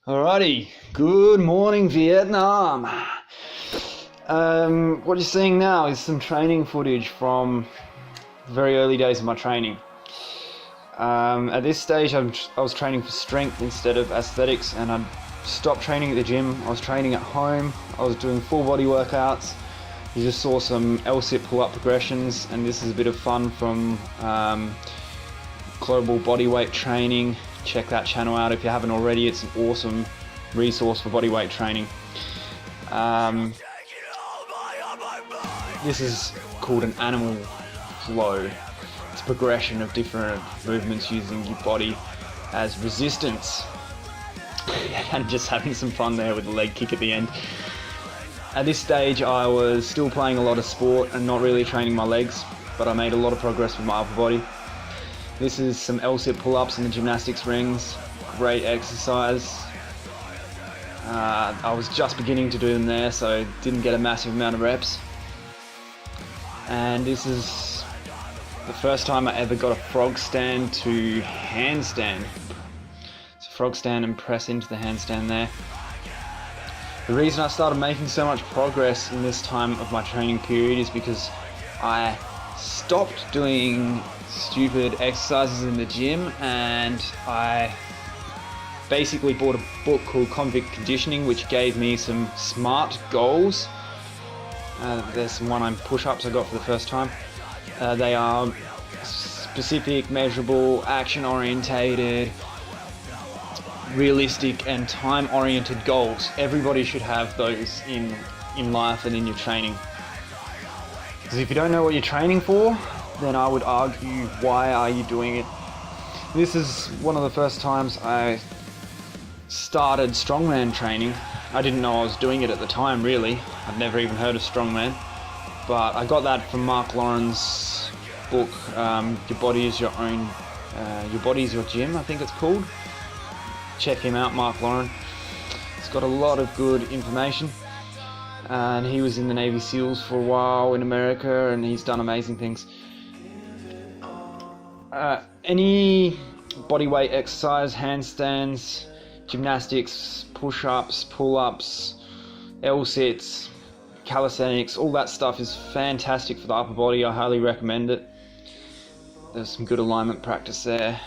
Alrighty, good morning Vietnam. What you're seeing now is some training footage from the very early days of my training. At this stage I was training for strength instead of aesthetics, and I stopped training at the gym. I was training at home. I was doing full body workouts. You just saw some L-sit pull-up progressions, and this is a bit of fun from Global Bodyweight Training. Check that channel out if you haven't already. It's an awesome resource for bodyweight training. This is called an animal flow. It's a progression of different movements using your body as resistance. And just having some fun there with the leg kick at the end. At this stage I was still playing a lot of sport and not really training my legs, but I made a lot of progress with my upper body. This is some L-sit pull-ups in the gymnastics rings. Great exercise. I was just beginning to do them there, so didn't get a massive amount of reps. And this is the first time I ever got a frog stand to handstand. So frog stand and press into the handstand there. The reason I started making so much progress in this time of my training period is because I stopped doing stupid exercises in the gym, and I basically bought a book called Convict Conditioning, which gave me some SMART goals. There's some one-arm push-ups I got for the first time. They are specific, measurable, action-orientated, realistic and time-oriented goals. Everybody should have those in life and in your training. Because if you don't know what you're training for, then I would argue, why are you doing it? This is one of the first times I started strongman training. I didn't know I was doing it at the time, really. I'd never even heard of strongman. But I got that from Mark Lauren's book, Your Body is Your Own, Your Body is Your Gym, I think it's called. Check him out, Mark Lauren. He's got a lot of good information. And he was in the Navy SEALs for a while in America, and he's done amazing things. Any bodyweight exercise, handstands, gymnastics, push-ups, pull-ups, L-sits, calisthenics, all that stuff is fantastic for the upper body. I highly recommend it. There's some good alignment practice there.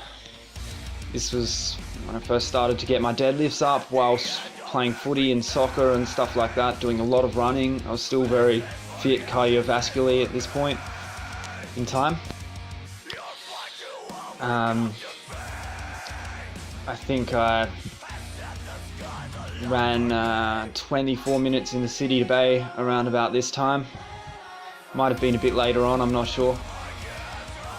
This was when I first started to get my deadlifts up whilst playing footy and soccer and stuff like that, doing a lot of running. I was still very fit cardiovascularly at this point in time. I think I ran 24 minutes in the city to Bay around about this time. Might have been a bit later on, I'm not sure.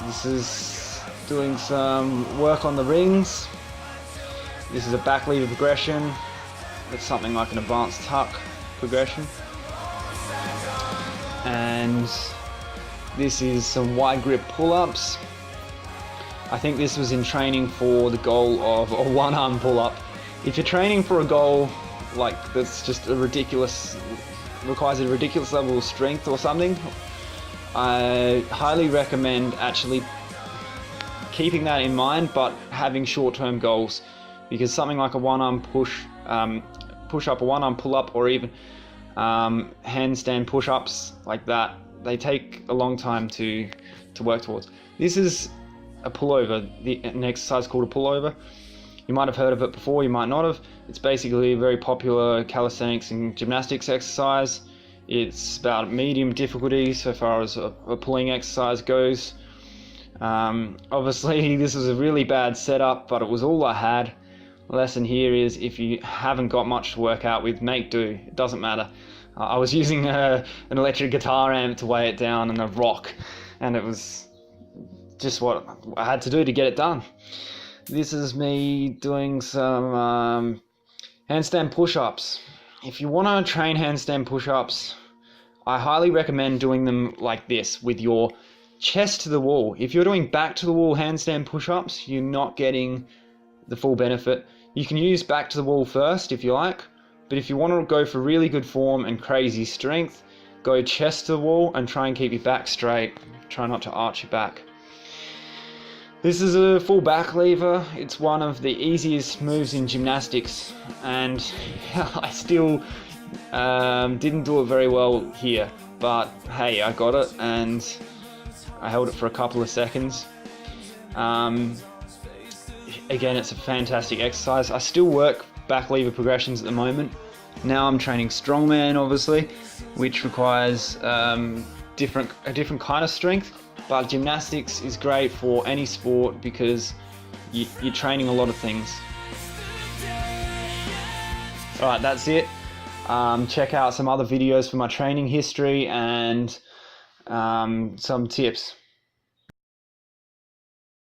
This is doing some work on the rings. This is a back lever progression. It's something like an advanced tuck progression. And this is some wide grip pull-ups. I think this was in training for the goal of a one-arm pull-up. If you're training for a goal like that's just requires a ridiculous level of strength or something, I highly recommend actually keeping that in mind, but having short-term goals, because something like a one-arm push-up, a one-arm pull-up, or even handstand push-ups like that, they take a long time to work towards. This is a pullover, an exercise called a pullover. You might have heard of it before, you might not have. It's basically a very popular calisthenics and gymnastics exercise. It's about medium difficulty so far as a pulling exercise goes. Obviously this was a really bad setup, but it was all I had. The lesson here is, if you haven't got much to work out with, make do. It doesn't matter. I was using an electric guitar amp to weigh it down and a rock, and it was just what I had to do to get it done. This is me doing some handstand push-ups. If you want to train handstand push-ups, I highly recommend doing them like this, with your chest to the wall. If you're doing back to the wall handstand push-ups, you're not getting the full benefit. You can use back to the wall first if you like, but if you want to go for really good form and crazy strength, go chest to the wall and try and keep your back straight. Try not to arch your back. This is a full back lever. It's one of the easiest moves in gymnastics, and I still didn't do it very well here, but hey, I got it and I held it for a couple of seconds. Again, it's a fantastic exercise. I still work back lever progressions at the moment. Now I'm training strongman, obviously, which requires a different kind of strength. But gymnastics is great for any sport because you're training a lot of things. Alright, that's it. Check out some other videos for my training history and some tips.